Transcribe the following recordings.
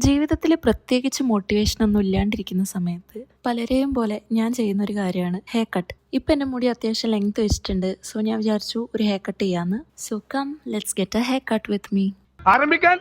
ജീവിതത്തിൽ പ്രത്യേകിച്ച് മോട്ടിവേഷനൊന്നും ഇല്ലാണ്ടിരിക്കുന്ന സമയത്ത് പലരെയും പോലെ ഞാൻ ചെയ്യുന്നൊരു കാര്യമാണ് ഹെയർ കട്ട്. ഇപ്പം എൻ്റെ മുടി അത്യാവശ്യം ലെങ്ത് വെച്ചിട്ടുണ്ട്. സോ ഞാൻ വിചാരിച്ചു ഒരു ഹെയർ കട്ട് ചെയ്യാമെന്ന്. So come let's get a hair cut with me. ആരംഭിക്കാൻ.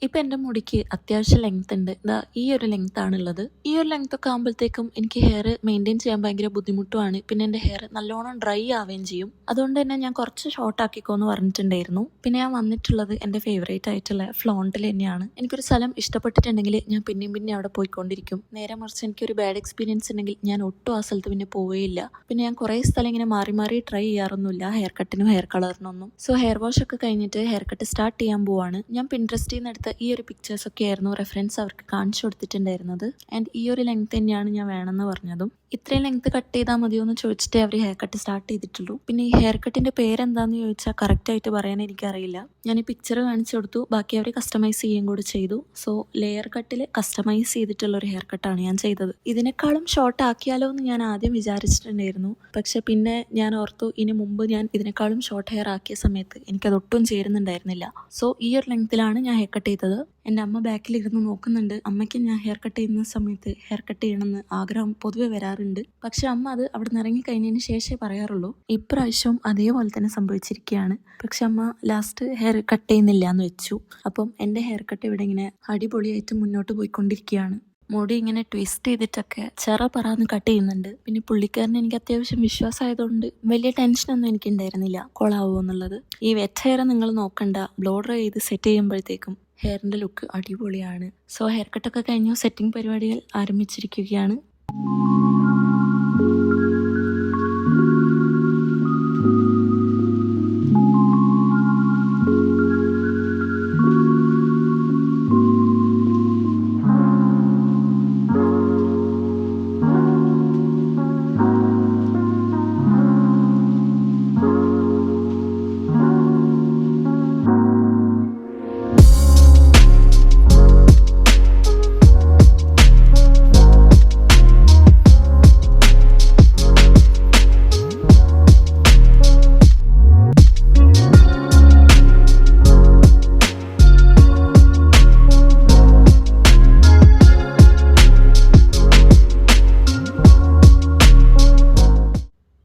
ഇപ്പം എൻ്റെ മുടിക്ക് അത്യാവശ്യം ലെങ്ത് ഉണ്ട്. ഇതാ ഈ ഒരു ലെങ്ത് ആണുള്ളത്. ഈ ഒരു ലെങ്ത് ഒക്കെ ആകുമ്പോഴത്തേക്കും എനിക്ക് ഹെയർ മെയിൻറ്റെയിൻ ചെയ്യാൻ ഭയങ്കര ബുദ്ധിമുട്ടുമാണ്. പിന്നെ എൻ്റെ ഹെയർ നല്ലോണം ഡ്രൈ ആവുകയും ചെയ്യും. അതുകൊണ്ട് തന്നെ ഞാൻ കുറച്ച് ഷോർട്ട് ആക്കിക്കോന്ന് പറഞ്ഞിട്ടുണ്ടായിരുന്നു. പിന്നെ ഞാൻ വന്നിട്ടുള്ളത് എൻ്റെ ഫേവറേറ്റ് ആയിട്ടുള്ള ഫ്ലോണ്ടിൽ തന്നെയാണ്. എനിക്കൊരു സ്ഥലം ഇഷ്ടപ്പെട്ടിട്ടുണ്ടെങ്കിൽ ഞാൻ പിന്നെയും അവിടെ പോയിക്കൊണ്ടിരിക്കും. നേരെ മറിച്ച് എനിക്കൊരു ബാഡ് എക്സ്പീരിയൻസ് ഉണ്ടെങ്കിൽ ഞാൻ ഒട്ടും ആ സ്ഥലത്ത് പിന്നെ പോവുകയില്ല. പിന്നെ ഞാൻ കുറേ സ്ഥലം ഇങ്ങനെ മാറി മാറി ട്രൈ ചെയ്യാറൊന്നുമില്ല ഹെയർ കട്ടിനും ഹെയർ കളറിനൊന്നും. സോ ഹെയർ വാഷ് ഒക്കെ കഴിഞ്ഞിട്ട് ഹെയർ കട്ട് സ്റ്റാർട്ട് ചെയ്യാൻ പോവാണ്. ഞാൻ പിൻട്രസ്റ്റിൽ നിന്ന് എടുത്ത ഈ ഒരു പിക്ചേഴ്സ് ഒക്കെ ആയിരുന്നു റെഫറൻസ് അവർക്ക് കാണിച്ചു കൊടുത്തിട്ടുണ്ടായിരുന്നത്. ആൻഡ് ഈ ഒരു ലെങ്ത് തന്നെയാണ് ഞാൻ വേണമെന്ന് പറഞ്ഞതും. ഇത്രയും ലെങ്ത് കട്ട് ചെയ്താൽ മതിയോ എന്ന് ചോദിച്ചിട്ടേ അവർ ഹെയർ കട്ട് സ്റ്റാർട്ട് ചെയ്തിട്ടുള്ളൂ. പിന്നെ ഈ ഹെയർ കട്ടിന്റെ പേരെന്താന്ന് ചോദിച്ചാൽ കറക്റ്റായിട്ട് പറയാൻ എനിക്കറിയില്ല. ഞാൻ ഈ പിക്ചർ കാണിച്ചു കൊടുത്തു, ബാക്കി അവർ കസ്റ്റമൈസ് ചെയ്യുകയും കൂടി ചെയ്തു. സോ ലെയർ കട്ടിൽ കസ്റ്റമൈസ് ചെയ്തിട്ടുള്ള ഒരു ഹെയർ കട്ടാണ് ഞാൻ ചെയ്തത്. ഇതിനേക്കാളും ഷോർട്ട് ആക്കിയാലോ എന്ന് ഞാൻ ആദ്യം വിചാരിച്ചിട്ടുണ്ടായിരുന്നു. പക്ഷെ പിന്നെ ഞാൻ ഓർത്തു, ഇനി മുമ്പ് ഞാൻ ഇതിനേക്കാളും ഷോർട്ട് ഹെയർ ആക്കിയ സമയത്ത് എനിക്കതൊട്ടും ചേരുന്നുണ്ടായിരുന്നില്ല. സോ ഈ ഒരു ലെങ്ത്തിലാണ് ഞാൻ ഹെയർ കട്ട് ചെയ്തത്. എൻ്റെ അമ്മ ബാക്കിലിരുന്ന് നോക്കുന്നുണ്ട്. അമ്മയ്ക്ക് ഞാൻ ഹെയർ കട്ട് ചെയ്യുന്ന സമയത്ത് ഹെയർ കട്ട് ചെയ്യണമെന്ന് ആഗ്രഹം പൊതുവെ വരാറുണ്ട്. പക്ഷെ അമ്മ അത് അവിടെ നിന്ന് ഇറങ്ങി കഴിഞ്ഞതിന് ശേഷമേ പറയാറുള്ളൂ. ഇപ്രാവശ്യവും അതേപോലെ തന്നെ സംഭവിച്ചിരിക്കുകയാണ്. പക്ഷെ അമ്മ ലാസ്റ്റ് ഹെയർ കട്ട് ചെയ്യുന്നില്ല എന്ന് വെച്ചു. അപ്പം എൻ്റെ ഹെയർ കട്ട് ഇവിടെ ഇങ്ങനെ അടിപൊളിയായിട്ട് മുന്നോട്ട് പോയിക്കൊണ്ടിരിക്കുകയാണ്. മുടി ഇങ്ങനെ ട്വിസ്റ്റ് ചെയ്തിട്ടൊക്കെ പറന്ന് കട്ട് ചെയ്യുന്നുണ്ട്. പിന്നെ പുള്ളിക്കാരന് എനിക്ക് അത്യാവശ്യം വിശ്വാസമായതുകൊണ്ട് വലിയ ടെൻഷനൊന്നും എനിക്കുണ്ടായിരുന്നില്ല കൊളാവോ എന്നുള്ളത്. ഈ വെറ്റ് ഹെയർ നിങ്ങൾ നോക്കണ്ട, ബ്ലോ ഡ്രൈ ചെയ്ത് സെറ്റ് ചെയ്യുമ്പോഴത്തേക്കും ഹെയറിൻ്റെ ലുക്ക് അടിപൊളിയാണ്. സോ ഹെയർ കട്ടൊക്കെ കഴിഞ്ഞു, സെറ്റിംഗ് പരിപാടികൾ ആരംഭിച്ചിരിക്കുകയാണ്.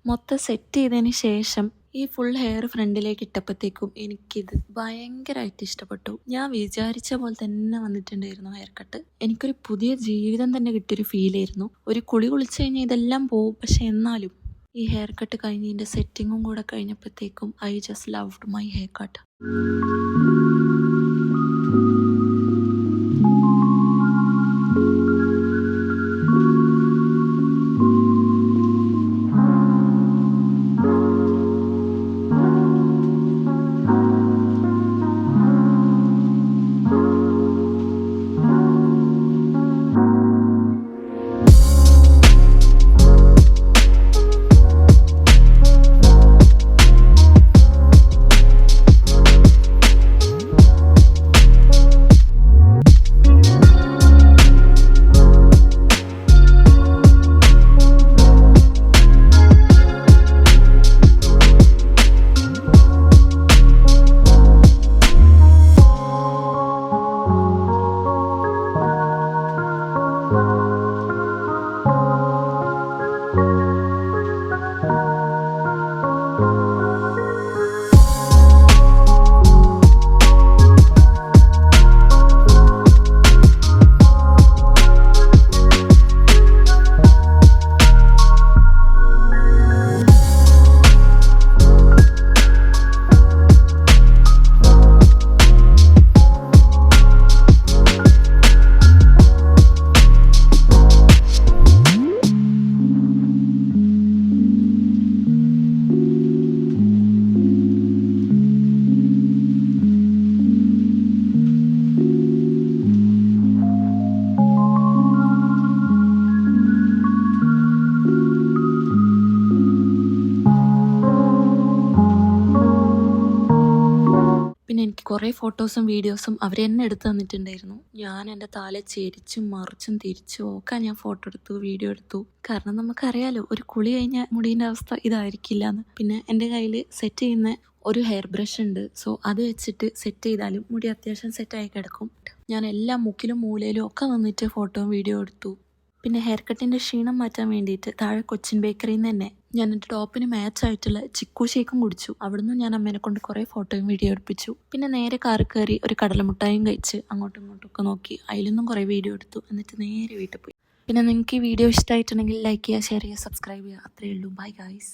മൊത്തം സെറ്റ് ചെയ്തതിന് ശേഷം ഈ ഫുൾ ഹെയർ ഫ്രണ്ടിലേക്ക് ഇട്ടപ്പോഴത്തേക്കും എനിക്കിത് ഭയങ്കരമായിട്ട് ഇഷ്ടപ്പെട്ടു. ഞാൻ വിചാരിച്ച പോലെ തന്നെ വന്നിട്ടുണ്ടായിരുന്നു ഹെയർ കട്ട്. എനിക്കൊരു പുതിയ ജീവിതം തന്നെ കിട്ടിയൊരു ഫീലായിരുന്നു. ഒരു കുളി കുളിച്ച് കഴിഞ്ഞാൽ ഇതെല്ലാം പോവും. പക്ഷെ എന്നാലും ഈ ഹെയർ കട്ട് കഴിഞ്ഞതിൻ്റെ സെറ്റിങ്ങും കൂടെ കഴിഞ്ഞപ്പോഴത്തേക്കും I just loved my hair cut. കുറേ ഫോട്ടോസും വീഡിയോസും അവർ തന്നെ എടുത്ത് തന്നിട്ടുണ്ടായിരുന്നു. ഞാൻ എൻ്റെ തല ചെരിച്ചും മറിച്ചും തിരിച്ചും ഒക്കെ ഞാൻ ഫോട്ടോ എടുത്തു, വീഡിയോ എടുത്തു. കാരണം നമുക്കറിയാലോ ഒരു കുളി കഴിഞ്ഞ മുടീൻ്റെ അവസ്ഥ ഇതായിരിക്കില്ല എന്ന്. പിന്നെ എൻ്റെ കയ്യിൽ സെറ്റ് ചെയ്യുന്ന ഒരു ഹെയർ ബ്രഷ് ഉണ്ട്. സോ അത് വെച്ചിട്ട് സെറ്റ് ചെയ്താലും മുടി അത്യാവശ്യം സെറ്റായി കിടക്കും. ഞാൻ എല്ലാ മുക്കിലും മൂലയിലും ഒക്കെ വന്നിട്ട് ഫോട്ടോയും വീഡിയോ എടുത്തു. പിന്നെ ഹെയർ കട്ടിൻ്റെ ക്ഷീണം മാറ്റാൻ വേണ്ടിയിട്ട് താഴെ കൊച്ചിൻ ബേക്കറിയിൽ നിന്ന് തന്നെ ഞാൻ എൻ്റെ ടോപ്പിന് മാച്ച് ആയിട്ടുള്ള ചിക്കു ഷേക്കും കുടിച്ചു. അവിടുന്ന് ഞാൻ അമ്മേനെ കൊണ്ട് കുറേ ഫോട്ടോയും വീഡിയോ എടുപ്പിച്ചു. പിന്നെ നേരെ കാറിൽ കയറി ഒരു കടലമുട്ടായും കഴിച്ച് അങ്ങോട്ടും ഇങ്ങോട്ടും ഒക്കെ നോക്കി അതിലൊന്നും കുറേ വീഡിയോ എടുത്തു. എന്നിട്ട് നേരെ വീട്ടിൽ പോയി. പിന്നെ നിങ്ങൾക്ക് ഈ വീഡിയോ ഇഷ്ടമായിട്ടുണ്ടെങ്കിൽ ലൈക്ക് ചെയ്യുക, ഷെയർ ചെയ്യുക, സബ്സ്ക്രൈബ് ചെയ്യുക. അത്രയേ ഉള്ളൂ. Bye guys.